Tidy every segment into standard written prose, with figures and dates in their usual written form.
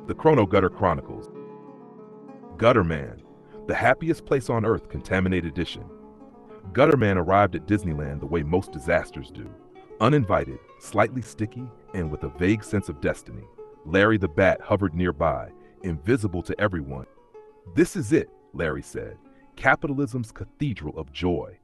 The Gutter Chronicles. Gutter Man, the happiest place on earth, contaminated edition. Gutter Man arrived at Disneyland the way most disasters do. Uninvited, slightly sticky, and with a vague sense of destiny. Larry the Bat hovered nearby, invisible to everyone. "This is it," Larry said. "Capitalism's cathedral of joy."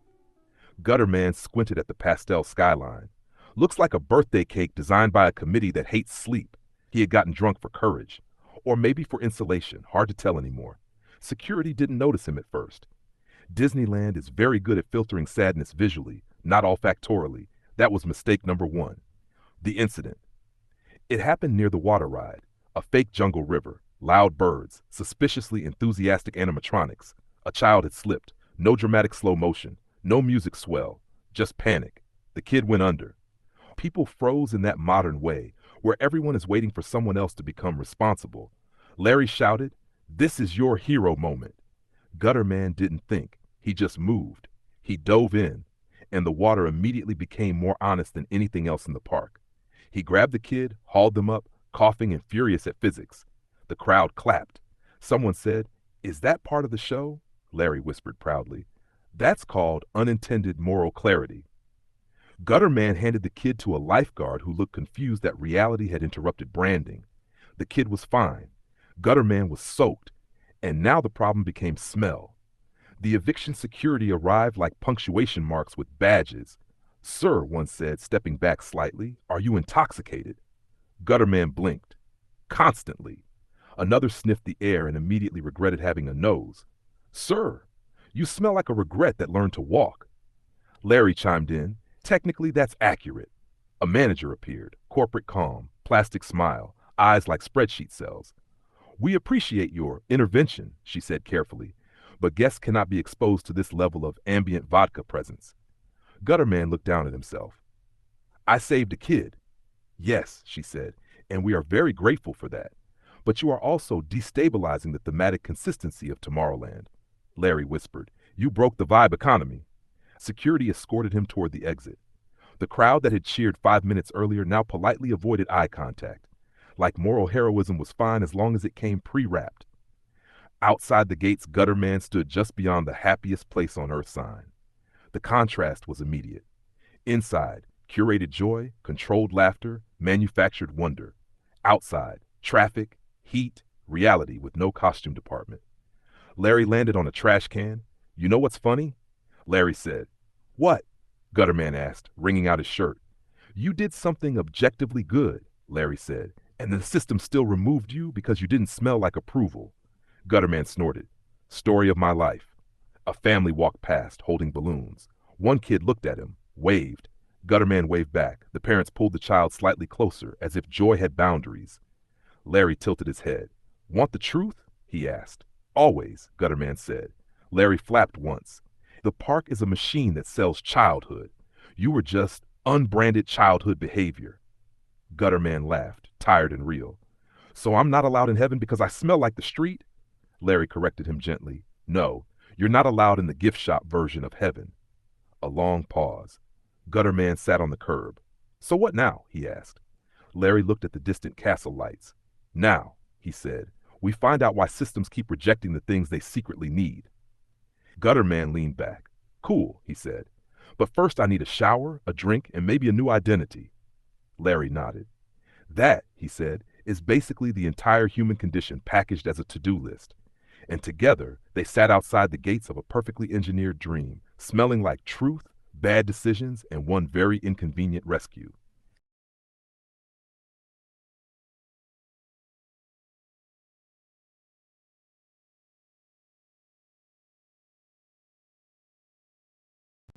Gutter Man squinted at the pastel skyline. "Looks like a birthday cake designed by a committee that hates sleep." He had gotten drunk for courage. Or maybe for insulation, hard to tell anymore. Security didn't notice him at first. Disneyland is very good at filtering sadness visually, not olfactorily. That was mistake number one. The incident. It happened near the water ride, a fake jungle river, loud birds, suspiciously enthusiastic animatronics. A child had slipped, no dramatic slow motion, no music swell, just panic. The kid went under. People froze in that modern way, where everyone is waiting for someone else to become responsible. Larry shouted, "This is your hero moment." Gutter Man didn't think, he just moved. He dove in, and the water immediately became more honest than anything else in the park. He grabbed the kid, hauled them up, coughing and furious at physics. The crowd clapped. Someone said, "Is that part of the show?" Larry whispered proudly. "That's called unintended moral clarity." Gutter Man handed the kid to a lifeguard who looked confused that reality had interrupted branding. The kid was fine. Gutter Man was soaked, and now the problem became smell. The eviction security arrived like punctuation marks with badges. "Sir," one said, stepping back slightly, "are you intoxicated?" Gutter Man blinked. "Constantly." Another sniffed the air and immediately regretted having a nose. "Sir, you smell like a regret that learned to walk." Larry chimed in. "Technically, that's accurate." A manager appeared, corporate calm, plastic smile, eyes like spreadsheet cells. "We appreciate your intervention," she said carefully, "but guests cannot be exposed to this level of ambient vodka presence." Gutter Man looked down at himself. "I saved a kid." "Yes," she said, "and we are very grateful for that. But you are also destabilizing the thematic consistency of Tomorrowland." Larry whispered, "You broke the vibe economy." Security escorted him toward the exit. The crowd that had cheered 5 minutes earlier now politely avoided eye contact, like moral heroism was fine as long as it came pre-wrapped. Outside the gates, Gutter Man stood just beyond the happiest place on earth sign. The contrast was immediate. Inside, curated joy, controlled laughter, manufactured wonder. Outside, traffic, heat, reality with no costume department. Larry landed on a trash can. "You know what's funny?" Larry said. "What?" Gutter Man asked, wringing out his shirt. "You did something objectively good," Larry said, "and the system still removed you because you didn't smell like approval." Gutter Man snorted. "Story of my life." A family walked past, holding balloons. One kid looked at him, waved. Gutter Man waved back. The parents pulled the child slightly closer, as if joy had boundaries. Larry tilted his head. "Want the truth?" he asked. "Always," Gutter Man said. Larry flapped once. "The park is a machine that sells childhood. You were just unbranded childhood behavior." Gutter Man laughed, tired and real. "So I'm not allowed in heaven because I smell like the street?" Larry corrected him gently. "No, you're not allowed in the gift shop version of heaven." A long pause. Gutter Man sat on the curb. "So what now?" he asked. Larry looked at the distant castle lights. "Now," he said, "we find out why systems keep rejecting the things they secretly need." Gutter Man leaned back. "Cool," he said. "But first I need a shower, a drink, and maybe a new identity." Larry nodded. "That," he said, "is basically the entire human condition packaged as a to-do list." And together, they sat outside the gates of a perfectly engineered dream, smelling like truth, bad decisions, and one very inconvenient rescue.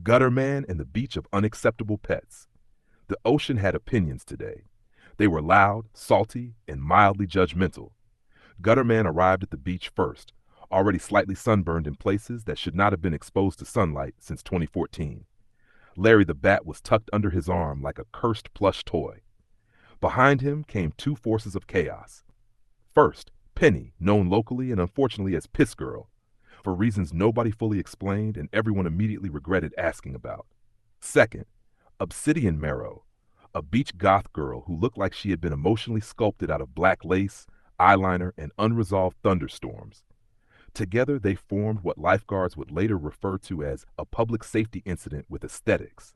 Gutter Man and the beach of unacceptable pets. The ocean had opinions today. They were loud, salty, and mildly judgmental. Gutter Man arrived at the beach first, already slightly sunburned in places that should not have been exposed to sunlight since 2014. Larry the Bat was tucked under his arm like a cursed plush toy. Behind him came two forces of chaos. First, Penny, known locally and unfortunately as Piss Girl, for reasons nobody fully explained and everyone immediately regretted asking about. Second, Obsidian Marrow, a beach goth girl who looked like she had been emotionally sculpted out of black lace, eyeliner, and unresolved thunderstorms. Together, they formed what lifeguards would later refer to as a public safety incident with aesthetics.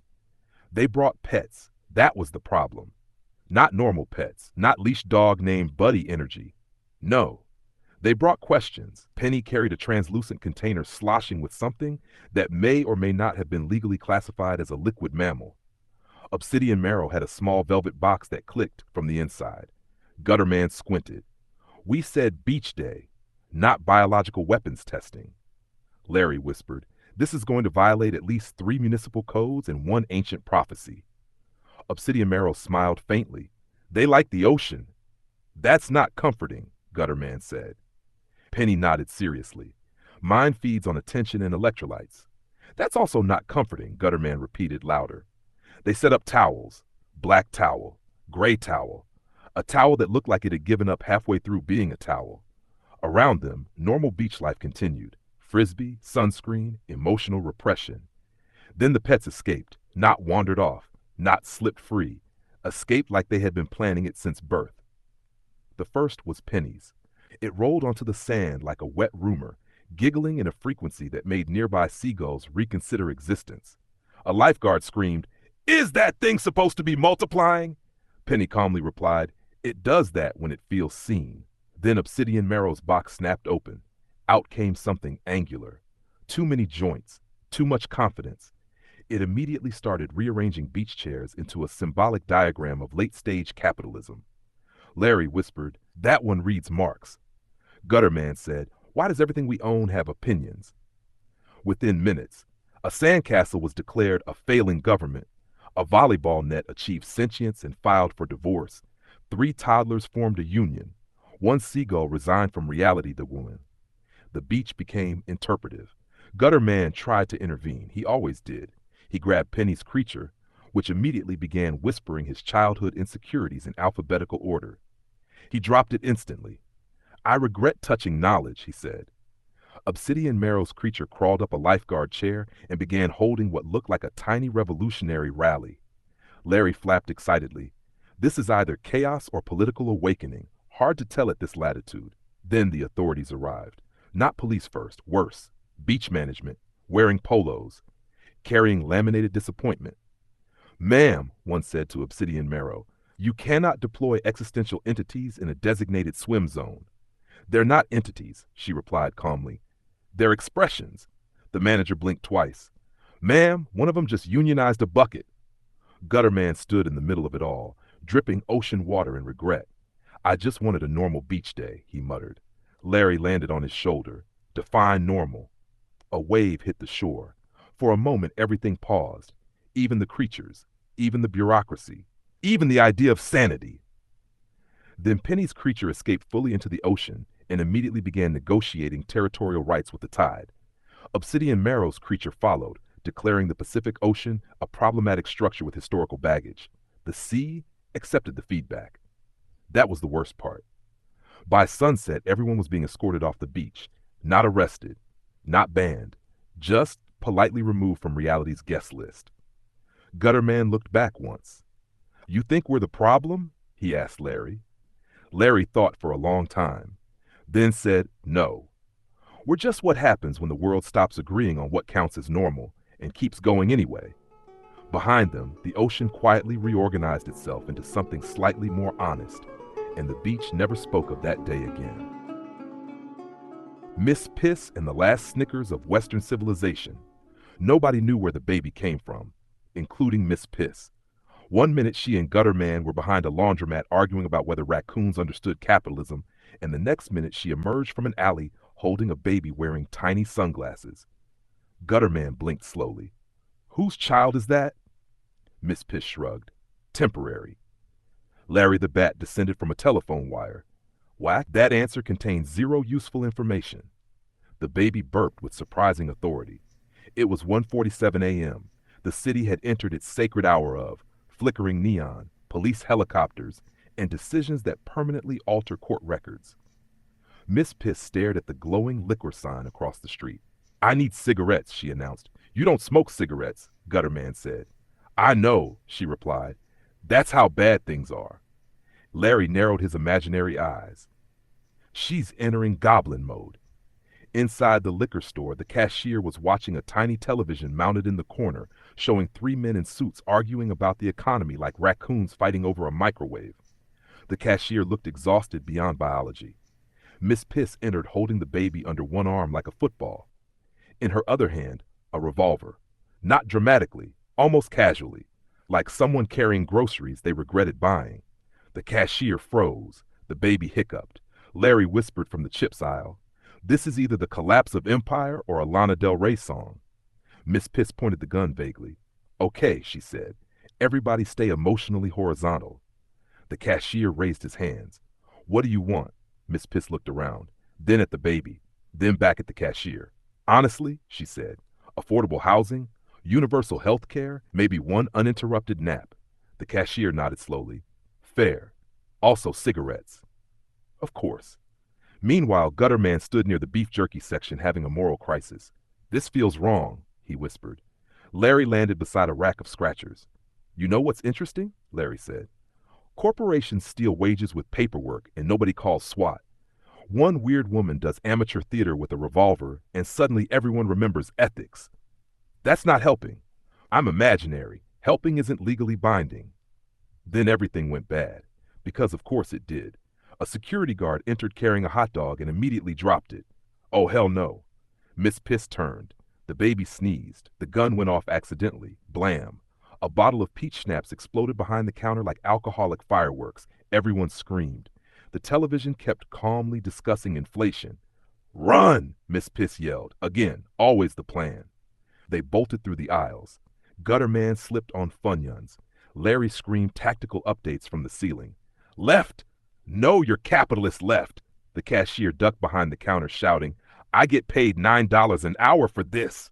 They brought pets. That was the problem. Not normal pets, not leash dog named Buddy Energy. No. They brought questions. Penny carried a translucent container sloshing with something that may or may not have been legally classified as a liquid mammal. Obsidian Marrow had a small velvet box that clicked from the inside. Gutterman squinted. We said beach day, not biological weapons testing. Larry whispered, this is going to violate at least 3 municipal codes and 1 ancient prophecy. Obsidian Marrow smiled faintly. They like the ocean. That's not comforting, Gutterman said. Penny nodded seriously. Mine feeds on attention and electrolytes. That's also not comforting, Gutterman repeated louder. They set up towels. Black towel. Gray towel. A towel that looked like it had given up halfway through being a towel. Around them, normal beach life continued. Frisbee, sunscreen, emotional repression. Then the pets escaped, not wandered off, not slipped free, escaped like they had been planning it since birth. The first was Penny's. It rolled onto the sand like a wet rumor, giggling in a frequency that made nearby seagulls reconsider existence. A lifeguard screamed, "Is that thing supposed to be multiplying?" Penny calmly replied, "It does that when it feels seen." Then Obsidian Marrow's box snapped open. Out came something angular. Too many joints, too much confidence. It immediately started rearranging beach chairs into a symbolic diagram of late-stage capitalism. Larry whispered, "That one reads Marx." Gutterman said, "Why does everything we own have opinions?" Within minutes, a sandcastle was declared a failing government. A volleyball net achieved sentience and filed for divorce. 3 toddlers formed a union. 1 seagull resigned from reality, the woman. The beach became interpretive. Gutterman tried to intervene. He always did. He grabbed Penny's creature, which immediately began whispering his childhood insecurities in alphabetical order. He dropped it instantly. "I regret touching knowledge," he said. Obsidian Marrow's creature crawled up a lifeguard chair and began holding what looked like a tiny revolutionary rally. Larry flapped excitedly. "This is either chaos or political awakening. Hard to tell at this latitude." Then the authorities arrived. Not police first, worse. Beach management, wearing polos, carrying laminated disappointment. "Ma'am," one said to Obsidian Marrow, "you cannot deploy existential entities in a designated swim zone." "They're not entities," she replied calmly. "They're expressions." The manager blinked twice. "Ma'am, one of them just unionized a bucket." Gutterman stood in the middle of it all, dripping ocean water in regret. "I just wanted a normal beach day," he muttered. Larry landed on his shoulder. "Define normal." A wave hit the shore. For a moment, everything paused. Even the creatures, even the bureaucracy, even the idea of sanity. Then Penny's creature escaped fully into the ocean and immediately began negotiating territorial rights with the tide. Obsidian Marrow's creature followed, declaring the Pacific Ocean a problematic structure with historical baggage. The sea accepted the feedback. That was the worst part. By sunset, everyone was being escorted off the beach, not arrested, not banned, just politely removed from reality's guest list. Gutterman looked back once. "You think we're the problem?" he asked Larry. Larry thought for a long time, then said, "No. We're just what happens when the world stops agreeing on what counts as normal and keeps going anyway." Behind them, the ocean quietly reorganized itself into something slightly more honest, and the beach never spoke of that day again. Miss Piss and the last Snickers of Western civilization. Nobody knew where the baby came from, including Miss Piss. One minute she and Gutterman were behind a laundromat arguing about whether raccoons understood capitalism, and the next minute she emerged from an alley holding a baby wearing tiny sunglasses. Gutterman blinked slowly. "Whose child is that?" Miss Piss shrugged. "Temporary." Larry the Bat descended from a telephone wire. Whack, that answer contained 0 useful information. The baby burped with surprising authority. It was 1:47 a.m. The city had entered its sacred hour of flickering neon, police helicopters, and decisions that permanently alter court records. Miss Piss stared at the glowing liquor sign across the street. "I need cigarettes," she announced. "You don't smoke cigarettes," Gutterman said. "I know," she replied. "That's how bad things are." Larry narrowed his imaginary eyes. She's entering goblin mode. Inside the liquor store, the cashier was watching a tiny television mounted in the corner, showing three men in suits arguing about the economy like raccoons fighting over a microwave. The cashier looked exhausted beyond biology. Miss Piss entered holding the baby under one arm like a football. In her other hand, a revolver. Not dramatically, almost casually, like someone carrying groceries they regretted buying. The cashier froze. The baby hiccuped. Larry whispered from the chips aisle, "This is either the collapse of empire or a Lana Del Rey song." Miss Piss pointed the gun vaguely. "Okay," she said. "Everybody stay emotionally horizontal." The cashier raised his hands. "What do you want?" Miss Piss looked around, then at the baby, then back at the cashier. "Honestly," she said, "affordable housing, universal health care, maybe one uninterrupted nap." The cashier nodded slowly. "Fair. Also cigarettes." "Of course." Meanwhile, Gutterman stood near the beef jerky section having a moral crisis. "This feels wrong," he whispered. Larry landed beside a rack of scratchers. "You know what's interesting?" Larry said. "Corporations steal wages with paperwork and nobody calls SWAT. One weird woman does amateur theater with a revolver and suddenly everyone remembers ethics. That's not helping. I'm imaginary. Helping isn't legally binding." Then everything went bad. Because of course it did. A security guard entered carrying a hot dog and immediately dropped it. Oh, hell no. Miss Piss turned. The baby sneezed. The gun went off accidentally. Blam. A bottle of peach schnapps exploded behind the counter like alcoholic fireworks. Everyone screamed. The television kept calmly discussing inflation. "Run!" Miss Piss yelled. Again, always the plan. They bolted through the aisles. Gutterman slipped on Funyuns. Larry screamed tactical updates from the ceiling. "Left! No, your capitalist left!" The cashier ducked behind the counter shouting, "I get paid $9 an hour for this!"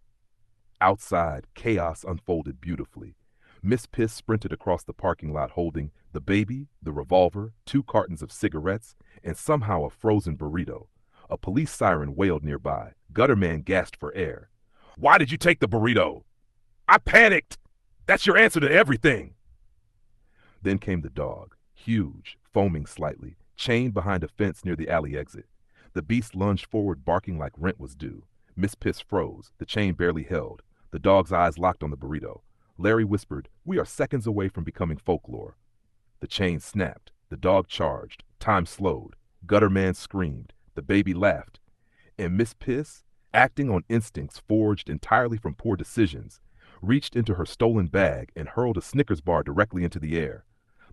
Outside, chaos unfolded beautifully. Miss Piss sprinted across the parking lot holding the baby, the revolver, 2 cartons of cigarettes, and somehow a frozen burrito. A police siren wailed nearby. Gutterman gasped for air. "Why did you take the burrito?" "I panicked! That's your answer to everything!" Then came the dog, huge, foaming slightly, chained behind a fence near the alley exit. The beast lunged forward barking like rent was due. Miss Piss froze. The chain barely held. The dog's eyes locked on the burrito. Larry whispered, "We are seconds away from becoming folklore." The chain snapped. The dog charged. Time slowed. Gutterman screamed. The baby laughed. And Miss Piss, acting on instincts forged entirely from poor decisions, reached into her stolen bag and hurled a Snickers bar directly into the air.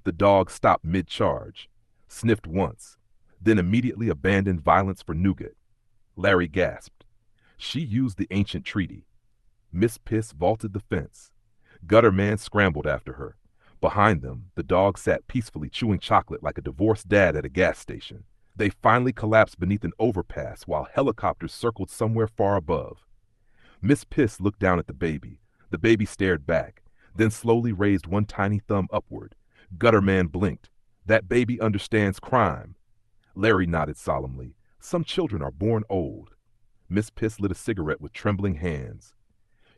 The dog stopped mid-charge, sniffed once, then immediately abandoned violence for nougat. Larry gasped. She used the ancient treaty. Miss Piss vaulted the fence. Gutterman scrambled after her. Behind them, the dog sat peacefully chewing chocolate like a divorced dad at a gas station. They finally collapsed beneath an overpass while helicopters circled somewhere far above. Miss Piss looked down at the baby. The baby stared back, then slowly raised one tiny thumb upward. Gutterman blinked. "That baby understands crime." Larry nodded solemnly. "Some children are born old." Miss Piss lit a cigarette with trembling hands.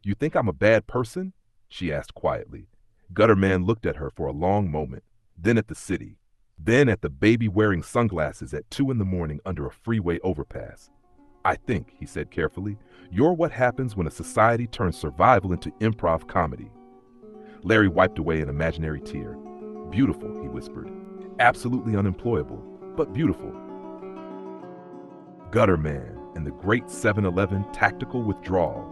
"You think I'm a bad person?" she asked quietly. Gutterman looked at her for a long moment, then at the city, then at the baby wearing sunglasses at 2 in the morning under a freeway overpass. "I think," he said carefully, "you're what happens when a society turns survival into improv comedy." Larry wiped away an imaginary tear. "Beautiful," he whispered. "Absolutely unemployable, but beautiful." Gutterman and the great 7-Eleven tactical withdrawal.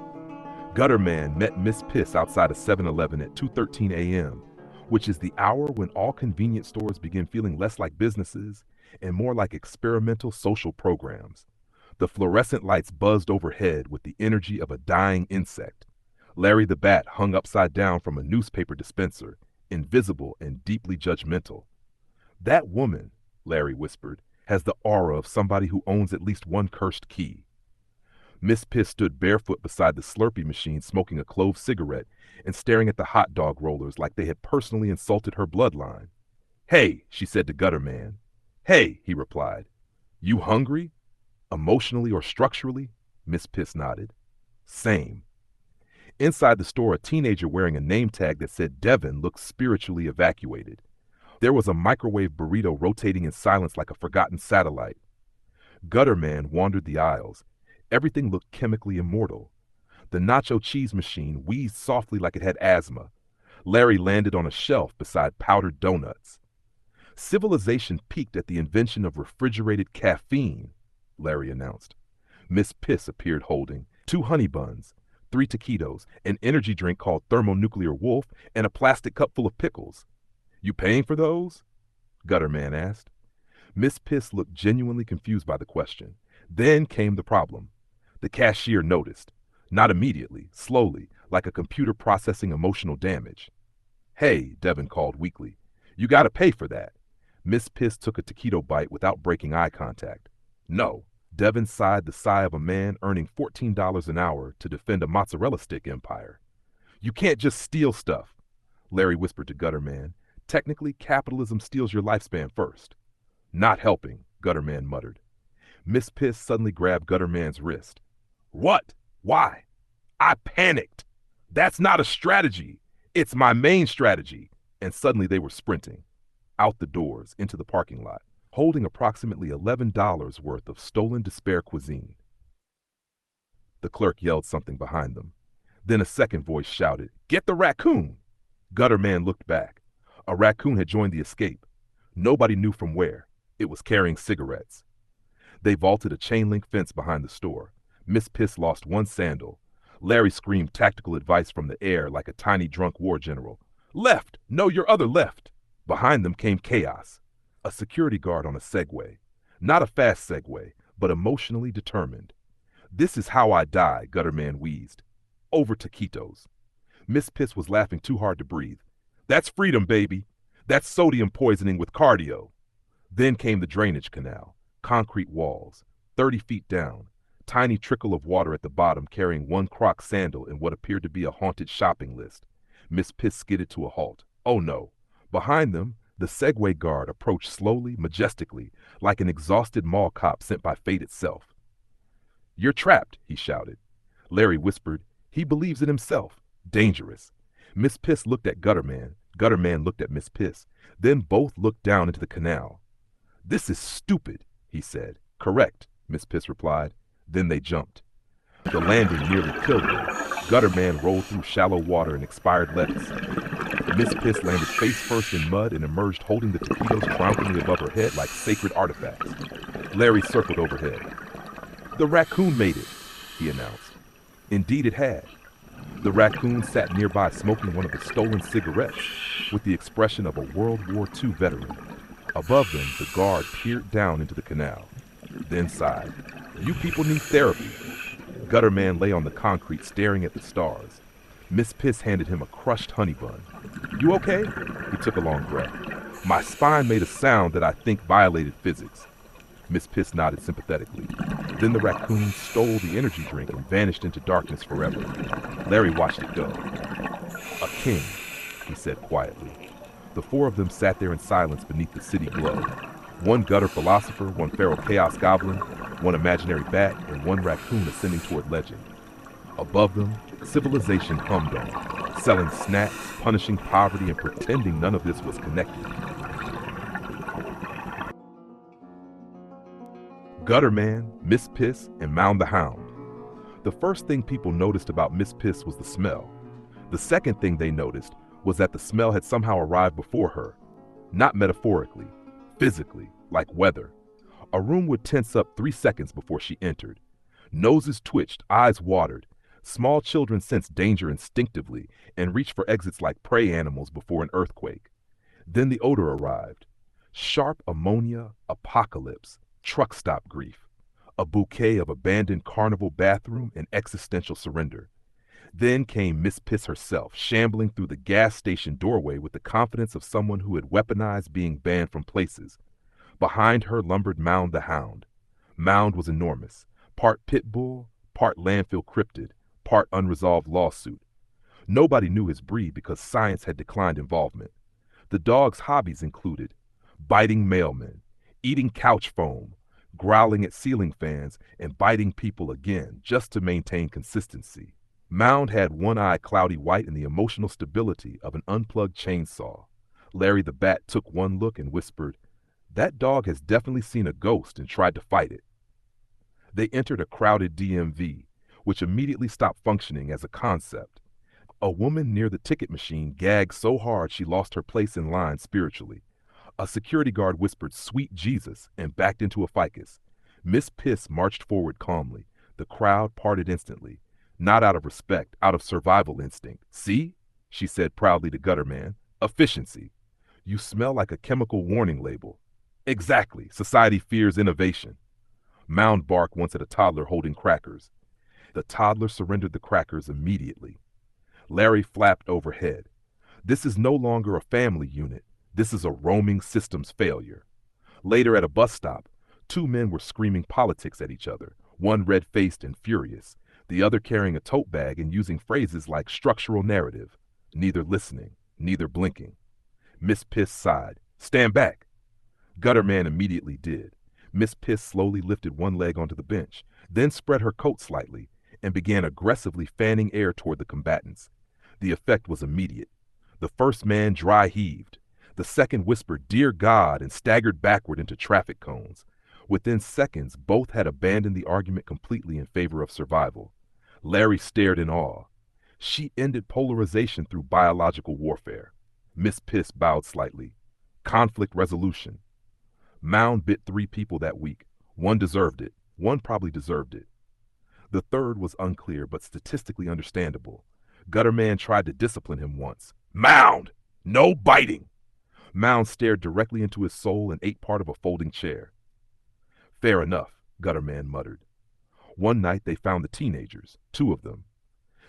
Gutterman met Miss Piss outside a 7-Eleven at 2:13 a.m., which is the hour when all convenience stores begin feeling less like businesses and more like experimental social programs. The fluorescent lights buzzed overhead with the energy of a dying insect. Larry the Bat hung upside down from a newspaper dispenser, invisible and deeply judgmental. "That woman," Larry whispered, "has the aura of somebody who owns at least one cursed key." Miss Piss stood barefoot beside the Slurpee machine smoking a clove cigarette and staring at the hot dog rollers like they had personally insulted her bloodline. "Hey," she said to Gutterman. "Hey," he replied. "You hungry? Emotionally or structurally?" Miss Piss nodded. "Same." Inside the store, a teenager wearing a name tag that said Devin looked spiritually evacuated. There was a microwave burrito rotating in silence like a forgotten satellite. Gutter Man wandered the aisles. Everything looked chemically immortal. The nacho cheese machine wheezed softly like it had asthma. Larry landed on a shelf beside powdered donuts. Civilization peaked at the invention of refrigerated caffeine, Larry announced. Miss Piss appeared holding 2 honey buns, 3 taquitos, an energy drink called Thermonuclear Wolf, and a plastic cup full of pickles. You paying for those? Gutter Man asked. Miss Piss looked genuinely confused by the question. Then came the problem. The cashier noticed. Not immediately, slowly, like a computer processing emotional damage. Hey, Devin called weakly. You gotta pay for that. Miss Piss took a taquito bite without breaking eye contact. No. Devin sighed the sigh of a man earning $14 an hour to defend a mozzarella stick empire. You can't just steal stuff, Larry whispered to Gutterman. Technically, capitalism steals your lifespan first. Not helping, Gutterman muttered. Miss Piss suddenly grabbed Gutterman's wrist. What? Why? I panicked. That's not a strategy. It's my main strategy. And suddenly they were sprinting. Out the doors, into the parking lot, holding approximately $11 worth of stolen Despair cuisine. The clerk yelled something behind them. Then a second voice shouted, Get the raccoon! Gutterman looked back. A raccoon had joined the escape. Nobody knew from where. It was carrying cigarettes. They vaulted a chain-link fence behind the store. Miss Piss lost one sandal. Larry screamed tactical advice from the air like a tiny drunk war general. Left! No, your other left! Behind them came chaos. A security guard on a Segway. Not a fast Segway, but emotionally determined. This is how I die, Gutterman wheezed. Over taquitos. Miss Piss was laughing too hard to breathe. That's freedom, baby. That's sodium poisoning with cardio. Then came the drainage canal. Concrete walls. 30 feet down. Tiny trickle of water at the bottom carrying one Croc sandal in what appeared to be a haunted shopping list. Miss Piss skidded to a halt. Oh no. Behind them, the Segway guard approached slowly, majestically, like an exhausted mall cop sent by fate itself. You're trapped, he shouted. Larry whispered, he believes in himself. Dangerous. Miss Piss looked at Gutterman. Gutterman looked at Miss Piss. Then both looked down into the canal. This is stupid, he said. Correct, Miss Piss replied. Then they jumped. The landing nearly killed them. Gutterman rolled through shallow water and expired lettuce. Miss Piss landed face first in mud and emerged holding the taquitos triumphantly above her head like sacred artifacts. Larry circled overhead. The raccoon made it, he announced. Indeed it had. The raccoon sat nearby smoking one of the stolen cigarettes with the expression of a World War II veteran. Above them, the guard peered down into the canal, then sighed. You people need therapy. Gutterman lay on the concrete staring at the stars. Miss Piss handed him a crushed honey bun. You okay? He took a long breath. My spine made a sound that I think violated physics. Miss Piss nodded sympathetically. Then the raccoon stole the energy drink and vanished into darkness forever. Larry watched it go. A king, he said quietly. The four of them sat there in silence beneath the city glow. One gutter philosopher, one feral chaos goblin, one imaginary bat, and one raccoon ascending toward legend. Above them, civilization hummed on, selling snacks, punishing poverty, and pretending none of this was connected. Gutterman, Miss Piss, and Mound the Hound. The first thing people noticed about Miss Piss was the smell. The second thing they noticed was that the smell had somehow arrived before her. Not metaphorically, physically, like weather. A room would tense up 3 seconds before she entered. Noses twitched, eyes watered. Small children sensed danger instinctively and reached for exits like prey animals before an earthquake. Then the odor arrived. Sharp ammonia, apocalypse, truck stop grief. A bouquet of abandoned carnival bathroom and existential surrender. Then came Miss Piss herself, shambling through the gas station doorway with the confidence of someone who had weaponized being banned from places. Behind her lumbered Mound the Hound. Mound was enormous, part pit bull, part landfill cryptid, part unresolved lawsuit. Nobody knew his breed because science had declined involvement. The dog's hobbies included biting mailmen, eating couch foam, growling at ceiling fans, and biting people again just to maintain consistency. Mound had one eye cloudy white and the emotional stability of an unplugged chainsaw. Larry the Bat took one look and whispered, That dog has definitely seen a ghost and tried to fight it. They entered a crowded DMV, which immediately stopped functioning as a concept. A woman near the ticket machine gagged so hard she lost her place in line spiritually. A security guard whispered, "Sweet Jesus," and backed into a ficus. Miss Piss marched forward calmly. The crowd parted instantly. Not out of respect, out of survival instinct. "See?" she said proudly to Gutterman. "Efficiency. You smell like a chemical warning label." "Exactly. Society fears innovation." Mound barked once at a toddler holding crackers. The toddler surrendered the crackers immediately. Larry flapped overhead. "This is no longer a family unit. This is a roaming systems failure." Later at a bus stop, two men were screaming politics at each other, one red-faced and furious, the other carrying a tote bag and using phrases like structural narrative, neither listening, neither blinking. Miss Piss sighed. "Stand back." Gutterman immediately did. Miss Piss slowly lifted one leg onto the bench, then spread her coat slightly, and began aggressively fanning air toward the combatants. The effect was immediate. The first man dry heaved. The second whispered, "Dear God," and staggered backward into traffic cones. Within seconds, both had abandoned the argument completely in favor of survival. Larry stared in awe. She ended polarization through biological warfare. Miss Piss bowed slightly. Conflict resolution. Mound bit 3 people that week. One deserved it. One probably deserved it. The third was unclear but statistically understandable. Gutterman tried to discipline him once. "Mound! No biting!" Mound stared directly into his soul and ate part of a folding chair. "Fair enough," Gutterman muttered. One night they found the teenagers, 2 of them,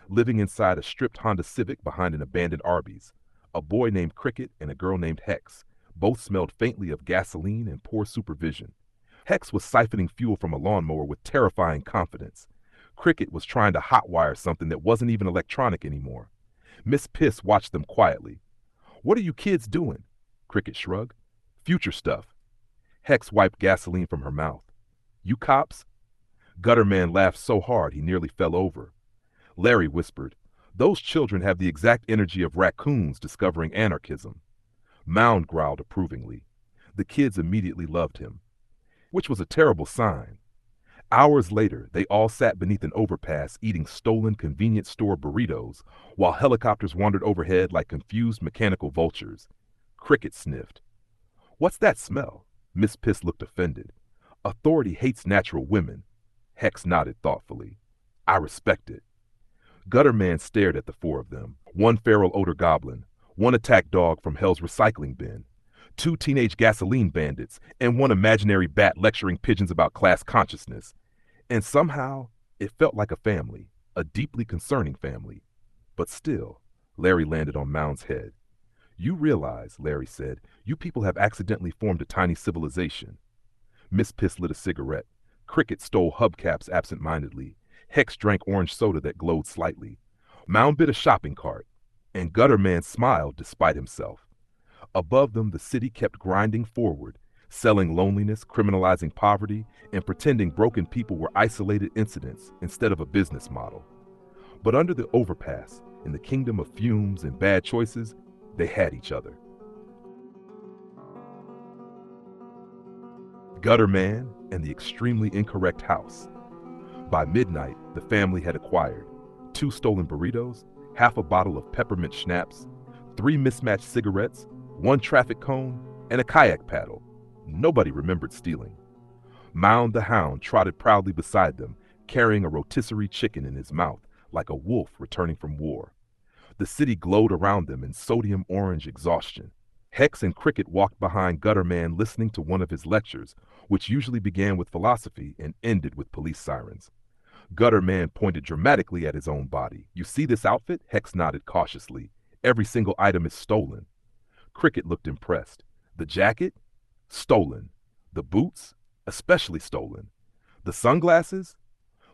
living inside a stripped Honda Civic behind an abandoned Arby's. A boy named Cricket and a girl named Hex. Both smelled faintly of gasoline and poor supervision. Hex was siphoning fuel from a lawnmower with terrifying confidence. Cricket was trying to hotwire something that wasn't even electronic anymore. Miss Piss watched them quietly. "What are you kids doing?" Cricket shrugged. "Future stuff." Hex wiped gasoline from her mouth. "You cops?" Gutterman laughed so hard he nearly fell over. Larry whispered, "Those children have the exact energy of raccoons discovering anarchism." Mound growled approvingly. The kids immediately loved him, which was a terrible sign. Hours later, they all sat beneath an overpass eating stolen convenience store burritos while helicopters wandered overhead like confused mechanical vultures. Cricket sniffed. "What's that smell?" Miss Piss looked offended. "Authority hates natural women." Hex nodded thoughtfully. "I respect it." Gutterman stared at the 4 of them. One feral odor goblin, one attack dog from Hell's recycling bin, 2 teenage gasoline bandits, and one imaginary bat lecturing pigeons about class consciousness. And somehow, it felt like a family, a deeply concerning family. But still, Larry landed on Mound's head. "You realize," Larry said, "you people have accidentally formed a tiny civilization." Miss Piss lit a cigarette. Cricket stole hubcaps absent-mindedly. Hex drank orange soda that glowed slightly. Mound bit a shopping cart, and Gutterman smiled despite himself. Above them, the city kept grinding forward, selling loneliness, criminalizing poverty, and pretending broken people were isolated incidents instead of a business model. But under the overpass, in the kingdom of fumes and bad choices, they had each other. Gutterman and the extremely incorrect house. By midnight, the family had acquired 2 stolen burritos, half a bottle of peppermint schnapps, 3 mismatched cigarettes, 1 traffic cone, and a kayak paddle. Nobody remembered stealing. Mound the Hound trotted proudly beside them, carrying a rotisserie chicken in his mouth, like a wolf returning from war. The city glowed around them in sodium orange exhaustion. Hex and Cricket walked behind Gutterman, listening to one of his lectures, which usually began with philosophy and ended with police sirens. Gutterman pointed dramatically at his own body. "You see this outfit?" Hex nodded cautiously. "Every single item is stolen." Cricket looked impressed. "The jacket? Stolen. The boots? Especially stolen. The sunglasses?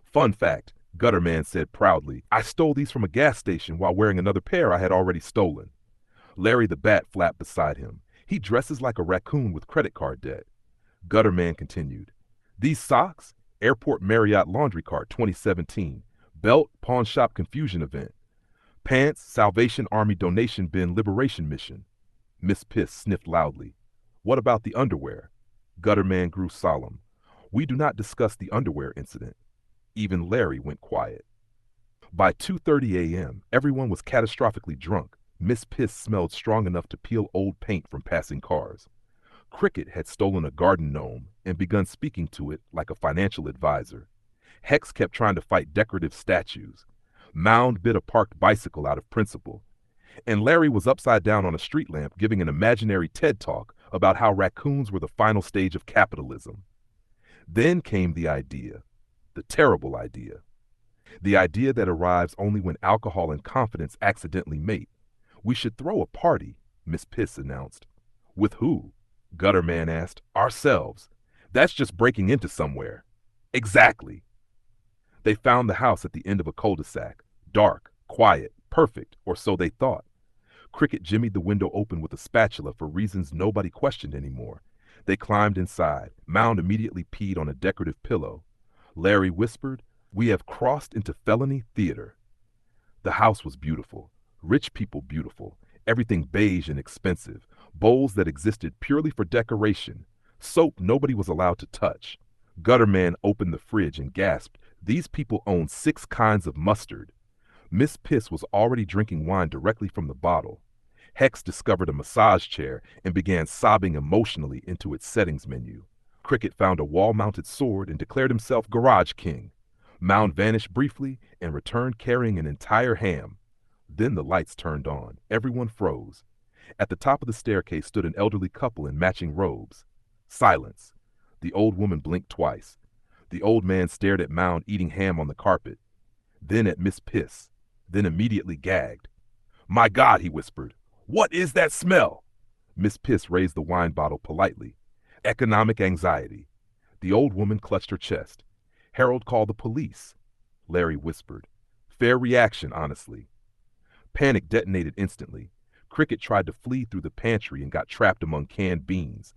Fun fact," Gutterman said proudly, "I stole these from a gas station while wearing another pair I had already stolen." Larry the Bat flapped beside him. "He dresses like a raccoon with credit card debt." Gutterman continued, "These socks? Airport Marriott Laundry Cart 2017. Belt, pawn shop confusion event. Pants, Salvation Army donation bin liberation mission." Miss Piss sniffed loudly. "What about the underwear?" Gutterman grew solemn. We do not discuss the underwear incident. Even Larry went quiet. By 2:30 a.m., everyone was catastrophically drunk. Miss Piss smelled strong enough to peel old paint from passing cars. Cricket had stolen a garden gnome and begun speaking to it like a financial advisor. Hex kept trying to fight decorative statues. Mound bit a parked bicycle out of principle. And Larry was upside down on a street lamp giving an imaginary TED talk about how raccoons were the final stage of capitalism. Then came the idea, the terrible idea. The idea that arrives only when alcohol and confidence accidentally mate. We should throw a party, Miss Piss announced. With who? Gutterman asked. Ourselves. That's just breaking into somewhere. Exactly. They found the house at the end of a cul-de-sac. Dark, quiet, perfect, or so they thought. Cricket jimmied the window open with a spatula for reasons nobody questioned anymore. They climbed inside. Mound immediately peed on a decorative pillow. Larry whispered, "We have crossed into felony theater." The house was beautiful. Rich people beautiful. Everything beige and expensive. Bowls that existed purely for decoration. Soap nobody was allowed to touch. Gutterman opened the fridge and gasped, "These people own 6 kinds of mustard." Miss Piss was already drinking wine directly from the bottle. Hex discovered a massage chair and began sobbing emotionally into its settings menu. Cricket found a wall-mounted sword and declared himself Garage King. Mound vanished briefly and returned carrying an entire ham. Then the lights turned on. Everyone froze. At the top of the staircase stood an elderly couple in matching robes. Silence. The old woman blinked twice. The old man stared at Mound eating ham on the carpet. Then at Miss Piss. Then immediately gagged. "My God," he whispered. "What is that smell?" Miss Piss raised the wine bottle politely. Economic anxiety. The old woman clutched her chest. "Harold called the police," Larry whispered. "Fair reaction, honestly." Panic detonated instantly. Cricket tried to flee through the pantry and got trapped among canned beans.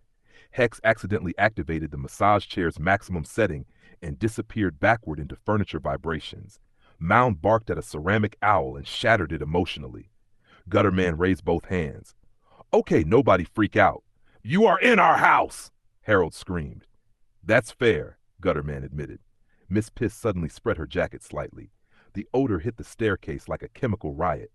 Hex accidentally activated the massage chair's maximum setting and disappeared backward into furniture vibrations. Mound barked at a ceramic owl and shattered it emotionally. Gutterman raised both hands. "Okay, nobody freak out." "You are in our house!" Harold screamed. "That's fair," Gutterman admitted. Miss Piss suddenly spread her jacket slightly. The odor hit the staircase like a chemical riot.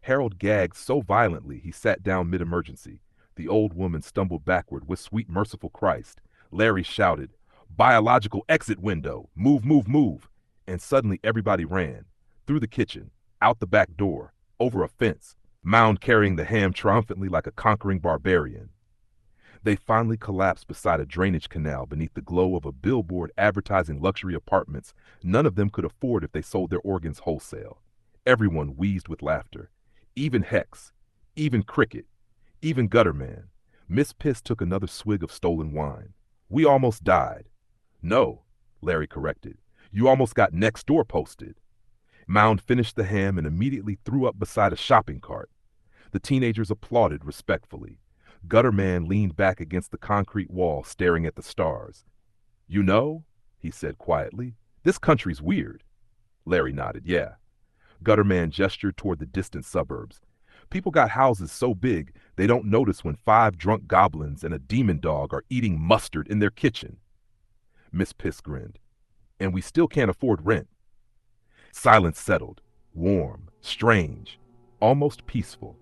Harold gagged so violently he sat down mid-emergency. The old woman stumbled backward with "Sweet merciful Christ." Larry shouted, "Biological exit window! Move, move, move!" And suddenly everybody ran. Through the kitchen, out the back door, over a fence, Mound carrying the ham triumphantly like a conquering barbarian. They finally collapsed beside a drainage canal beneath the glow of a billboard advertising luxury apartments none of them could afford if they sold their organs wholesale. Everyone wheezed with laughter. Even Hex. Even Cricket. Even Gutterman. Miss Piss took another swig of stolen wine. "We almost died." "No," Larry corrected. "You almost got next door posted." Mound finished the ham and immediately threw up beside a shopping cart. The teenagers applauded respectfully. Gutterman leaned back against the concrete wall, staring at the stars. "You know," he said quietly, "this country's weird." Larry nodded, "Yeah." Gutterman gestured toward the distant suburbs. "People got houses so big they don't notice when 5 drunk goblins and a demon dog are eating mustard in their kitchen." Miss Piss grinned. "And we still can't afford rent." Silence settled, warm, strange, almost peaceful.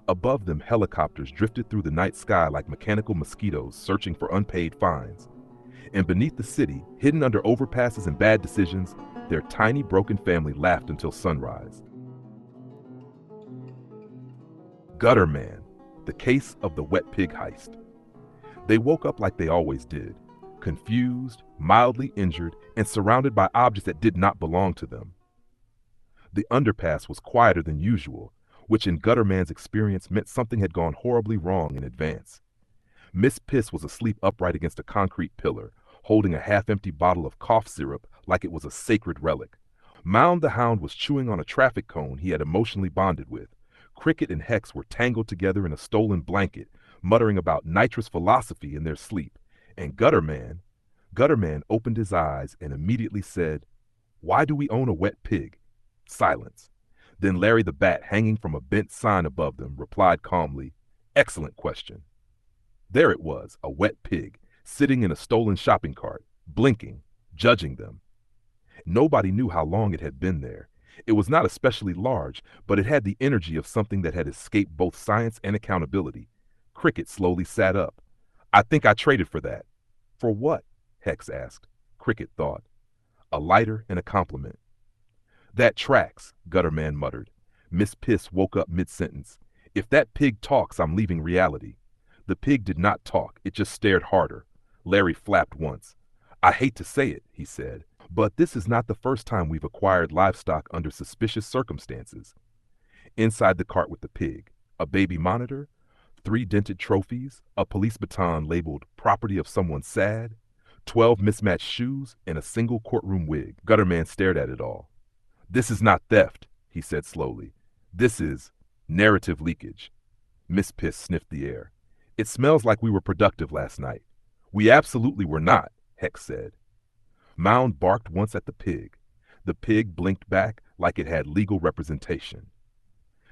Above them, helicopters drifted through the night sky like mechanical mosquitoes searching for unpaid fines. And beneath the city, hidden under overpasses and bad decisions, their tiny broken family laughed until sunrise. Gutterman, the case of the wet pig heist. They woke up like they always did, confused, mildly injured, and surrounded by objects that did not belong to them. The underpass was quieter than usual, which in Gutterman's experience meant something had gone horribly wrong in advance. Miss Piss was asleep upright against a concrete pillar, holding a half-empty bottle of cough syrup like it was a sacred relic. Mound the Hound was chewing on a traffic cone he had emotionally bonded with. Cricket and Hex were tangled together in a stolen blanket, muttering about nitrous philosophy in their sleep. And Gutterman opened his eyes and immediately said, "Why do we own a wet pig?" Silence. Then Larry the Bat, hanging from a bent sign above them, replied calmly, "Excellent question." There it was, a wet pig, sitting in a stolen shopping cart. blinking, judging them. Nobody knew how long it had been there. It was not especially large, but it had the energy of something that had escaped both science and accountability. Cricket slowly sat up. I think I traded for that. For what? Hex asked. Cricket thought. A lighter and a compliment. That tracks, Gutterman muttered. Miss Piss woke up mid-sentence. If that pig talks, I'm leaving reality. The pig did not talk, it just stared harder. Larry flapped once. I hate to say it, he said, but this is not the first time we've acquired livestock under suspicious circumstances. Inside the cart with the pig, a baby monitor, 3 dented trophies, a police baton labeled property of someone sad, 12 mismatched shoes, and a single courtroom wig. Gutterman stared at it all. This is not theft, he said slowly. This is narrative leakage. Miss Piss sniffed the air. It smells like we were productive last night. We absolutely were not, Hex said. Mound barked once at the pig. The pig blinked back like it had legal representation.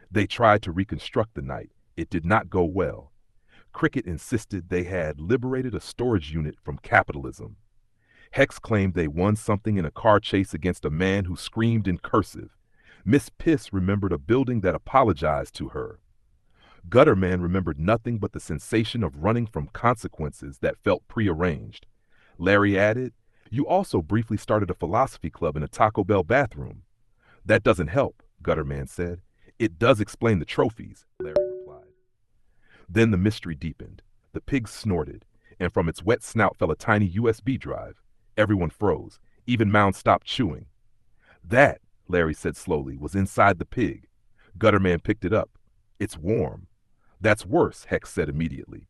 They tried to reconstruct the night. It did not go well. Cricket insisted they had liberated a storage unit from capitalism. Hex claimed they won something in a car chase against a man who screamed in cursive. Miss Piss remembered a building that apologized to her. Gutterman remembered nothing but the sensation of running from consequences that felt prearranged. Larry added, You also briefly started a philosophy club in a Taco Bell bathroom. That doesn't help, Gutterman said. It does explain the trophies, Larry replied. Then the mystery deepened. The pig snorted, and from its wet snout fell a tiny USB drive. Everyone froze. Even Mound stopped chewing. That, Larry said slowly, was inside the pig. Gutterman picked it up. It's warm. That's worse, Hex said immediately.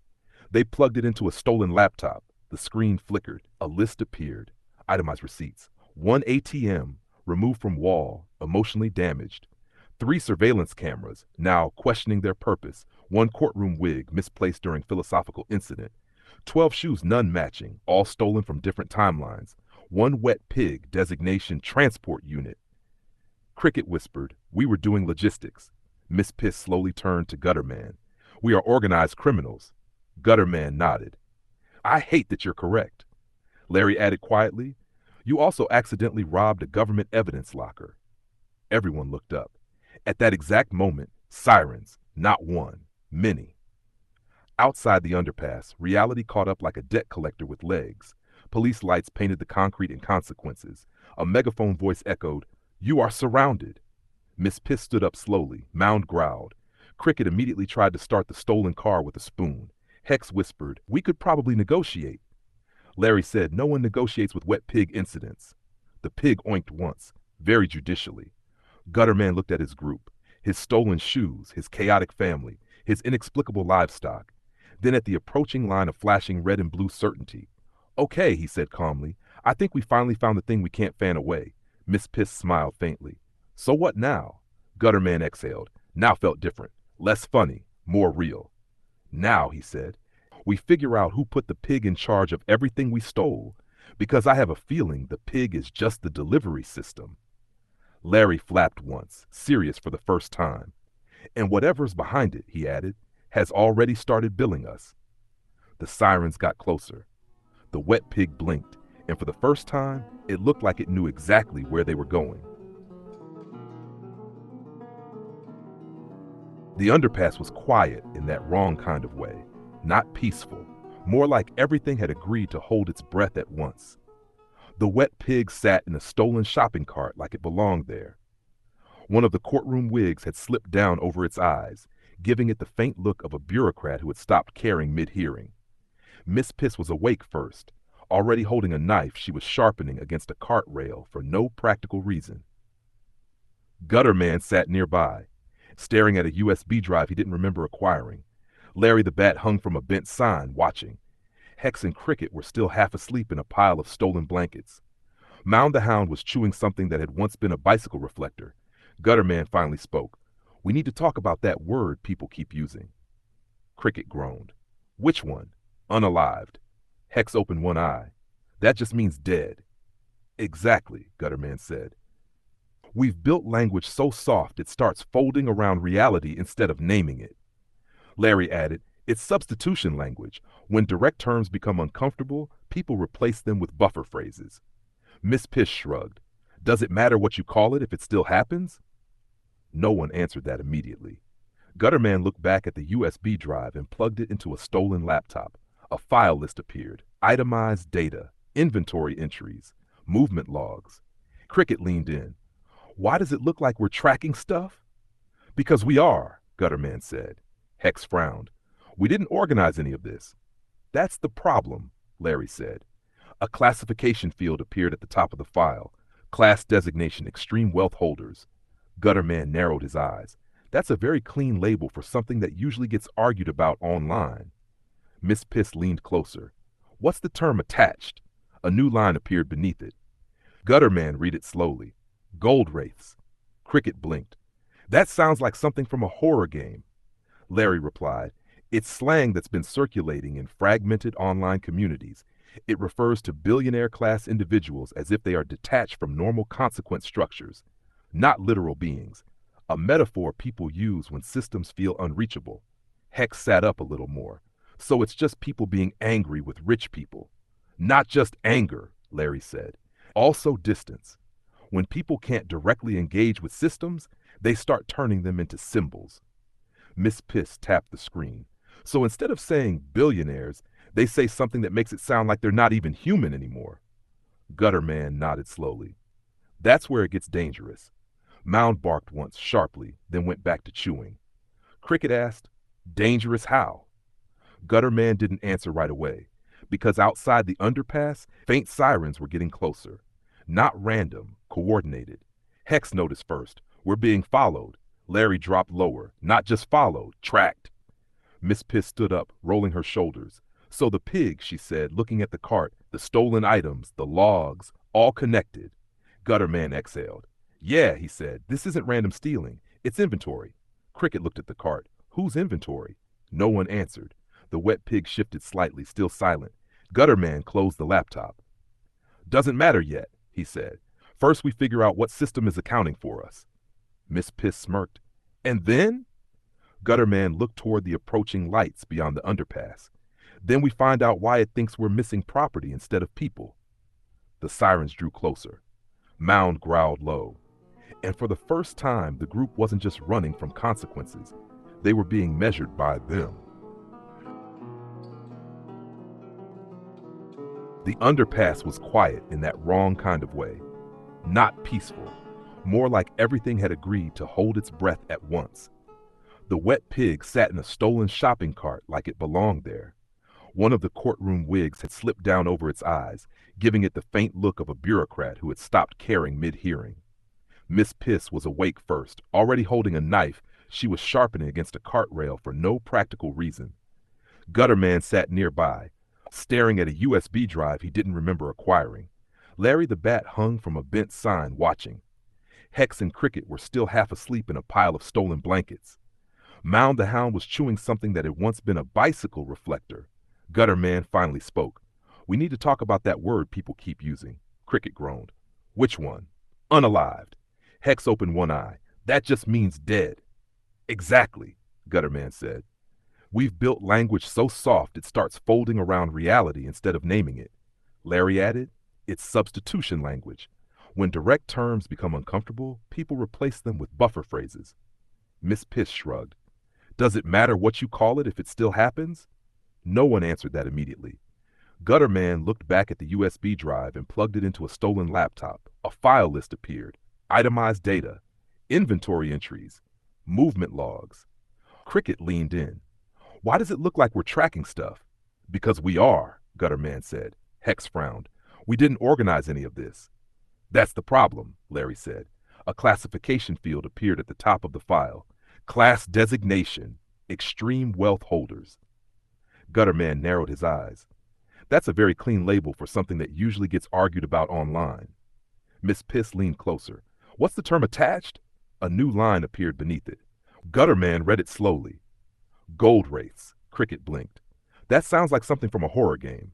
They plugged it into a stolen laptop. The screen flickered. A list appeared. Itemized receipts. 1 ATM, removed from wall, emotionally damaged. 3 surveillance cameras, now questioning their purpose. 1 courtroom wig, misplaced during philosophical incident. 12 shoes, none matching, all stolen from different timelines. 1 wet pig, designation transport unit. Cricket whispered, We were doing logistics. Miss Piss slowly turned to Gutterman. We are organized criminals. Gutterman nodded. I hate that you're correct. Larry added quietly, You also accidentally robbed a government evidence locker. Everyone looked up. At that exact moment, sirens, not one, many. Outside the underpass, reality caught up like a debt collector with legs. Police lights painted the concrete in consequences. A megaphone voice echoed, You are surrounded. Miss Piss stood up slowly. Mound growled. Cricket immediately tried to start the stolen car with a spoon. Hex whispered, We could probably negotiate. Larry said, No one negotiates with wet pig incidents. The pig oinked once, very judicially. Gutterman looked at his group, his stolen shoes, his chaotic family, his inexplicable livestock, then at the approaching line of flashing red and blue certainty. Okay, he said calmly, I think we finally found the thing we can't fan away. Miss Piss smiled faintly. So what now? Gutterman exhaled. Now felt different, less funny, more real. Now, he said, we figure out who put the pig in charge of everything we stole, because I have a feeling the pig is just the delivery system. Larry flapped once, serious for the first time. And whatever's behind it, he added, has already started billing us. The sirens got closer. The wet pig blinked, and for the first time, it looked like it knew exactly where they were going. The underpass was quiet in that wrong kind of way, not peaceful, more like everything had agreed to hold its breath at once. The wet pig sat in a stolen shopping cart like it belonged there. One of the courtroom wigs had slipped down over its eyes, giving it the faint look of a bureaucrat who had stopped caring mid-hearing. Miss Piss was awake first. Already holding a knife she was sharpening against a cart rail for no practical reason. Gutterman sat nearby, staring at a USB drive he didn't remember acquiring. Larry the Bat hung from a bent sign, watching. Hex and Cricket were still half asleep in a pile of stolen blankets. Mound the Hound was chewing something that had once been a bicycle reflector. Gutterman finally spoke. We need to talk about that word people keep using. Cricket groaned. Which one? Unalived. Hex opened one eye. That just means dead. Exactly, Gutterman said. We've built language so soft it starts folding around reality instead of naming it. Larry added, it's substitution language. When direct terms become uncomfortable, people people replace them with buffer phrases. Miss Pish shrugged. Does it matter what you call it if it still happens? No one answered that immediately. Gutterman looked back at the USB drive and plugged it into a stolen laptop. A file list appeared. Itemized data, inventory entries, movement logs. Cricket leaned in. Why does it look like we're tracking stuff? Because we are, Gutterman said. Hex frowned. We didn't organize any of this. That's the problem, Larry said. A classification field appeared at the top of the file. Class designation extreme wealth holders. Gutterman narrowed his eyes. That's a very clean label for something that usually gets argued about online. Miss Piss leaned closer. What's the term attached? A new line appeared beneath it. Gutterman read it slowly. Gold wraiths. Cricket blinked. That sounds like something from a horror game. Larry replied. It's slang that's been circulating in fragmented online communities. It refers to billionaire-class individuals as if they are detached from normal consequence structures, not literal beings, a metaphor people use when systems feel unreachable. Hex sat up a little more. So it's just people being angry with rich people. Not just anger, Larry said. Also distance. When people can't directly engage with systems, they start turning them into symbols. Miss Piss tapped the screen. So instead of saying billionaires, they say something that makes it sound like they're not even human anymore. Gutterman nodded slowly. That's where it gets dangerous. Mound barked once sharply, then went back to chewing. Cricket asked, dangerous how? Gutterman didn't answer right away, because outside the underpass, faint sirens were getting closer. Not random, coordinated. Hex noticed first. We're being followed. Larry dropped lower. Not just followed, tracked. Miss Piss stood up, rolling her shoulders. So the pig, she said, looking at the cart, the stolen items, the logs, all connected. Gutterman exhaled. Yeah, he said, this isn't random stealing. It's inventory. Cricket looked at the cart. Whose inventory? No one answered. The wet pig shifted slightly, still silent. Gutterman closed the laptop. Doesn't matter yet, he said. First we figure out what system is accounting for us. Miss Piss smirked. And then? Gutterman looked toward the approaching lights beyond the underpass. Then we find out why it thinks we're missing property instead of people. The sirens drew closer. Mound growled low. And for the first time, the group wasn't just running from consequences. They were being measured by them. The underpass was quiet in that wrong kind of way. Not peaceful. More like everything had agreed to hold its breath at once. The wet pig sat in a stolen shopping cart like it belonged there. One of the courtroom wigs had slipped down over its eyes, giving it the faint look of a bureaucrat who had stopped caring mid-hearing. Miss Piss was awake first, already holding a knife she was sharpening against a cart rail for no practical reason. Gutterman sat nearby, staring at a USB drive he didn't remember acquiring. Larry the Bat hung from a bent sign, watching. Hex and Cricket were still half asleep in a pile of stolen blankets. Mound the Hound was chewing something that had once been a bicycle reflector. Gutterman finally spoke. We need to talk about that word people keep using. Cricket groaned. Which one? Unalived. Hex opened one eye. That just means dead. Exactly, Gutterman said. We've built language so soft it starts folding around reality instead of naming it. Larry added, it's substitution language. When direct terms become uncomfortable, people replace them with buffer phrases. Miss Piss shrugged. Does it matter what you call it if it still happens? No one answered that immediately. Gutterman looked back at the USB drive and plugged it into a stolen laptop. A file list appeared. Itemized data, inventory entries, movement logs. Cricket leaned in. Why does it look like we're tracking stuff? Because we are, Gutterman said. Hex frowned. We didn't organize any of this. That's the problem, Larry said. A classification field appeared at the top of the file. Class designation, extreme wealth holders. Gutterman narrowed his eyes. That's a very clean label for something that usually gets argued about online. Miss Piss leaned closer. What's the term attached? A new line appeared beneath it. Gutterman read it slowly. Gold wraiths. Cricket blinked. That sounds like something from a horror game.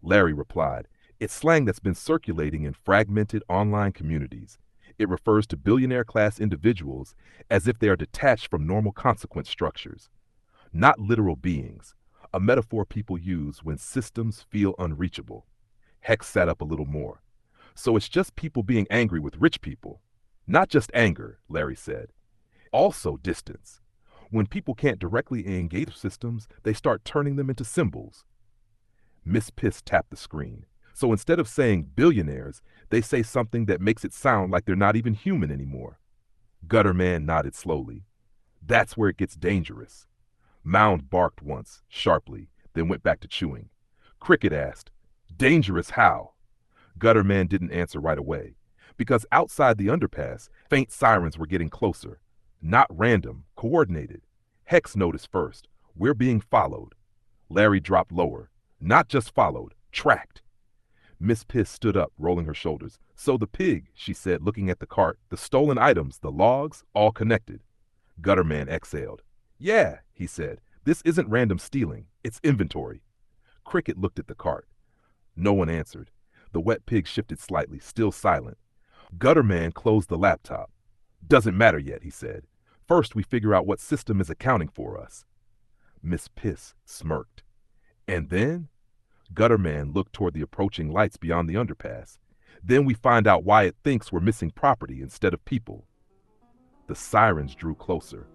Larry replied. It's slang that's been circulating in fragmented online communities. It refers to billionaire-class individuals as if they are detached from normal consequence structures. Not literal beings, a metaphor people use when systems feel unreachable. Hex sat up a little more. So it's just people being angry with rich people. Not just anger, Larry said. Also distance. When people can't directly engage systems, they start turning them into symbols. Miss Piss tapped the screen. So instead of saying billionaires, they say something that makes it sound like they're not even human anymore. Gutterman nodded slowly. That's where it gets dangerous. Mound barked once, sharply, then went back to chewing. Cricket asked, dangerous how? Gutterman didn't answer right away, because outside the underpass, faint sirens were getting closer. Not random, coordinated. Hex noticed first. We're being followed. Larry dropped lower. Not just followed, tracked. Miss Piss stood up, rolling her shoulders. So the pig, she said, looking at the cart, the stolen items, the logs, all connected. Gutterman exhaled. Yeah, he said. This isn't random stealing. It's inventory. Cricket looked at the cart. No one answered. The wet pig shifted slightly, still silent. Gutterman closed the laptop. Doesn't matter yet, he said. First, we figure out what system is accounting for us. Miss Piss smirked. And then? Gutterman looked toward the approaching lights beyond the underpass. Then we find out why it thinks we're missing property instead of people. The sirens drew closer.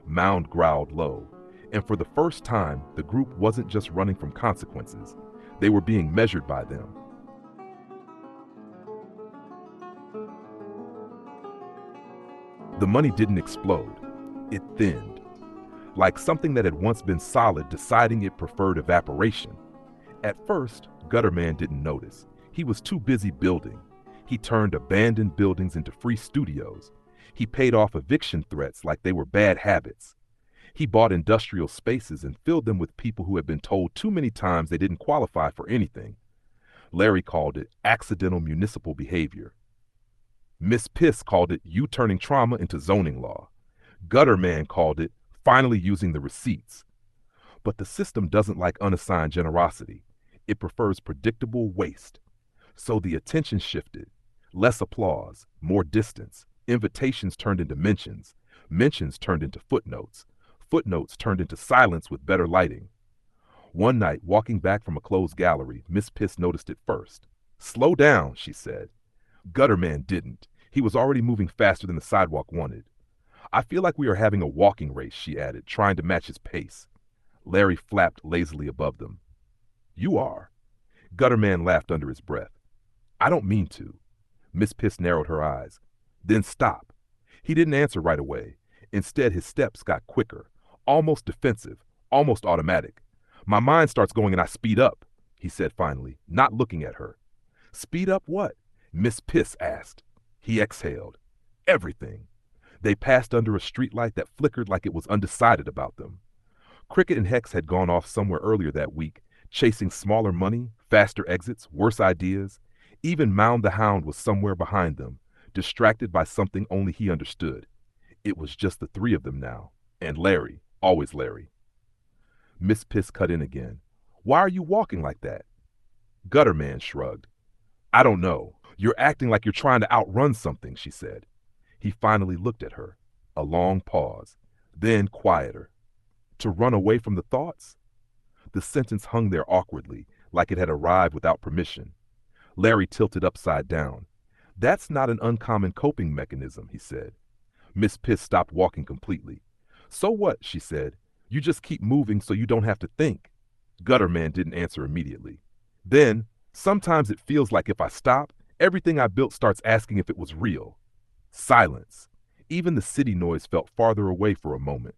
Mound growled low. And for the first time, the group wasn't just running from consequences. They were being measured by them. The money didn't explode. It thinned. Like something that had once been solid deciding it preferred evaporation. At first, Gutterman didn't notice. He was too busy building. He turned abandoned buildings into free studios. He paid off eviction threats like they were bad habits. He bought industrial spaces and filled them with people who had been told too many times they didn't qualify for anything. Larry called it accidental municipal behavior. Miss Piss called it you turning trauma into zoning law. Gutterman called it finally using the receipts. But the system doesn't like unassigned generosity. It prefers predictable waste. So the attention shifted. Less applause, more distance. Invitations turned into mentions. Mentions turned into footnotes. Footnotes turned into silence with better lighting. One night, walking back from a closed gallery, Miss Piss noticed it first. Slow down, she said. Gutterman didn't. He was already moving faster than the sidewalk wanted. I feel like we are having a walking race, she added, trying to match his pace. Larry flapped lazily above them. You are. Gutterman laughed under his breath. I don't mean to. Miss Piss narrowed her eyes. Then stop. He didn't answer right away. Instead, his steps got quicker, almost defensive, almost automatic. My mind starts going and I speed up, he said finally, not looking at her. Speed up what? Miss Piss asked. He exhaled. Everything. They passed under a streetlight that flickered like it was undecided about them. Cricket and Hex had gone off somewhere earlier that week, chasing smaller money, faster exits, worse ideas. Even Mound the Hound was somewhere behind them, distracted by something only he understood. It was just the three of them now, and Larry, always Larry. Miss Piss cut in again. Why are you walking like that? Gutterman shrugged. I don't know. You're acting like you're trying to outrun something, she said. He finally looked at her. A long pause. Then quieter. To run away from the thoughts? The sentence hung there awkwardly, like it had arrived without permission. Larry tilted upside down. That's not an uncommon coping mechanism, he said. Miss Piss stopped walking completely. So what, she said. You just keep moving so you don't have to think. Gutterman didn't answer immediately. Then, sometimes it feels like if I stop, everything I built starts asking if it was real. Silence. Even the city noise felt farther away for a moment.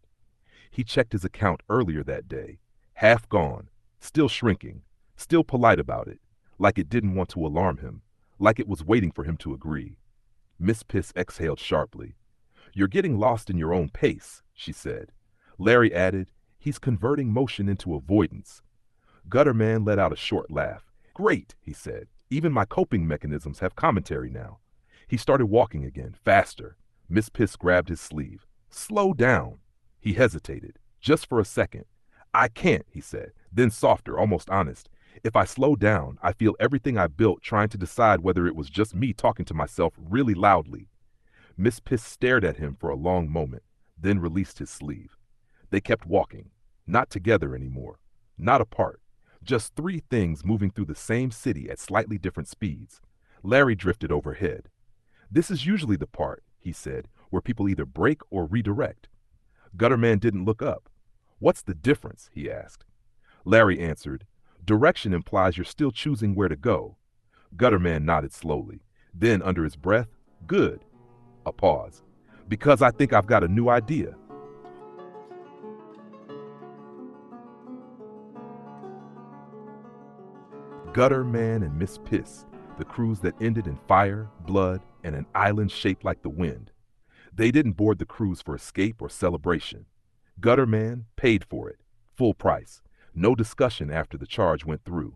He checked his account earlier that day. Half gone, still shrinking, still polite about it, like it didn't want to alarm him, like it was waiting for him to agree. Miss Piss exhaled sharply. You're getting lost in your own pace, she said. Larry added, he's converting motion into avoidance. Gutterman let out a short laugh. Great, he said. Even my coping mechanisms have commentary now. He started walking again, faster. Miss Piss grabbed his sleeve. Slow down. He hesitated, just for a second. I can't, he said, then softer, almost honest. If I slow down, I feel everything I built trying to decide whether it was just me talking to myself really loudly. Miss Piss stared at him for a long moment, then released his sleeve. They kept walking, not together anymore, not apart, Just three things moving through the same city at slightly different speeds. Larry drifted overhead. This is usually the part, he said, where people either brake or redirect. Gutterman didn't look up. What's the difference? He asked. Larry answered, direction implies you're still choosing where to go. Gutterman nodded slowly. Then, under his breath, good. A pause. Because I think I've got a new idea. Gutterman and Miss Piss, the cruise that ended in fire, blood, and an island shaped like the wind. They didn't board the cruise for escape or celebration. Gutterman paid for it, full price. No discussion after the charge went through.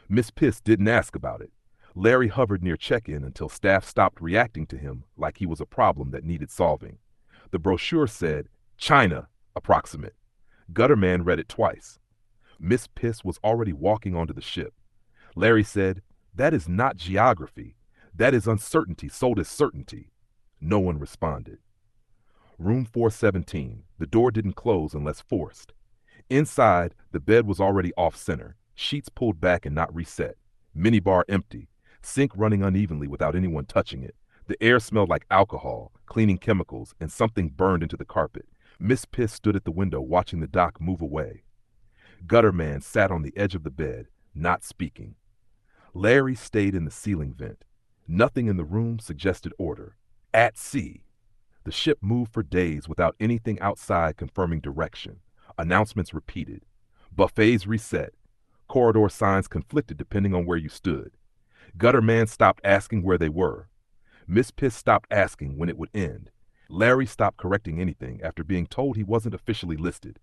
Miss Piss didn't ask about it. Larry hovered near check-in until staff stopped reacting to him like he was a problem that needed solving. The brochure said, China, approximate. Gutterman read it twice. Miss Piss was already walking onto the ship. Larry said, that is not geography. That is uncertainty sold as certainty. No one responded. Room 417. The door didn't close unless forced. Inside, the bed was already off-center, sheets pulled back and not reset. Minibar empty, sink running unevenly without anyone touching it. The air smelled like alcohol, cleaning chemicals, and something burned into the carpet. Miss Piss stood at the window watching the dock move away. Gutterman sat on the edge of the bed, not speaking. Larry stayed in the ceiling vent. Nothing in the room suggested order. At sea. The ship moved for days without anything outside confirming direction. Announcements repeated. Buffets reset. Corridor signs conflicted depending on where you stood. Gutterman stopped asking where they were. Miss Piss stopped asking when it would end. Larry stopped correcting anything after being told he wasn't officially listed.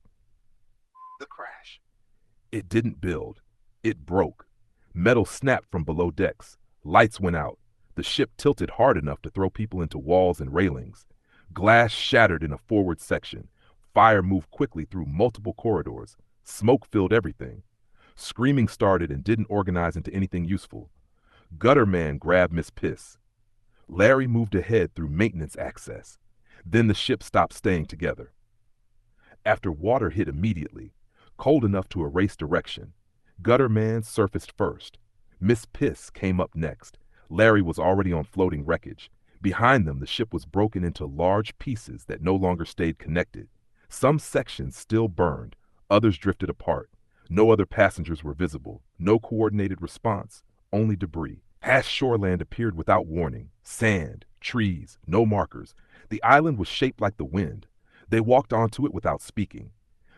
The crash. It didn't build. It broke. Metal snapped from below decks. Lights went out. The ship tilted hard enough to throw people into walls and railings. Glass shattered in a forward section. Fire moved quickly through multiple corridors. Smoke filled everything. Screaming started and didn't organize into anything useful. Gutterman grabbed Miss Piss. Larry moved ahead through maintenance access. Then the ship stopped staying together. After water hit immediately, cold enough to erase direction, Gutterman surfaced first. Miss Piss came up next. Larry was already on floating wreckage. Behind them, the ship was broken into large pieces that no longer stayed connected. Some sections still burned, others drifted apart. No other passengers were visible, no coordinated response, only debris. Past shoreland appeared without warning. Sand, trees, no markers. The island was shaped like the wind. They walked onto it without speaking.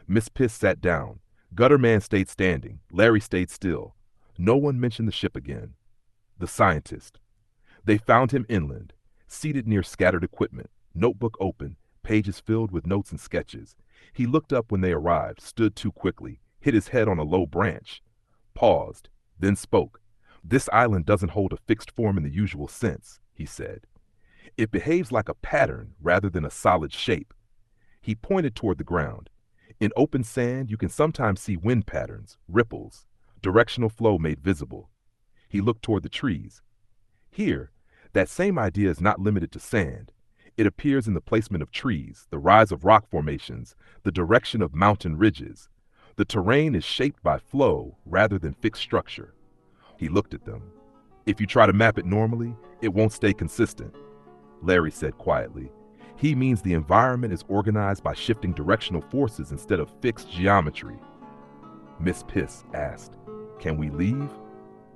Miss Piss sat down. Gutterman stayed standing. Larry stayed still. No one mentioned the ship again. The scientist. They found him inland, seated near scattered equipment, notebook open, pages filled with notes and sketches. He looked up when they arrived, stood too quickly, hit his head on a low branch, paused, then spoke. This island doesn't hold a fixed form in the usual sense, he said. It behaves like a pattern rather than a solid shape. He pointed toward the ground. In open sand, you can sometimes see wind patterns, ripples, directional flow made visible. He looked toward the trees. Here, that same idea is not limited to sand. It appears in the placement of trees, the rise of rock formations, the direction of mountain ridges. The terrain is shaped by flow rather than fixed structure. He looked at them. If you try to map it normally, it won't stay consistent. Larry said quietly. He means the environment is organized by shifting directional forces instead of fixed geometry. Miss Piss asked, "Can we leave?"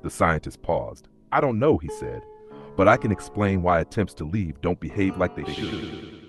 The scientist paused. "I don't know," he said, "but I can explain why attempts to leave don't behave like they should."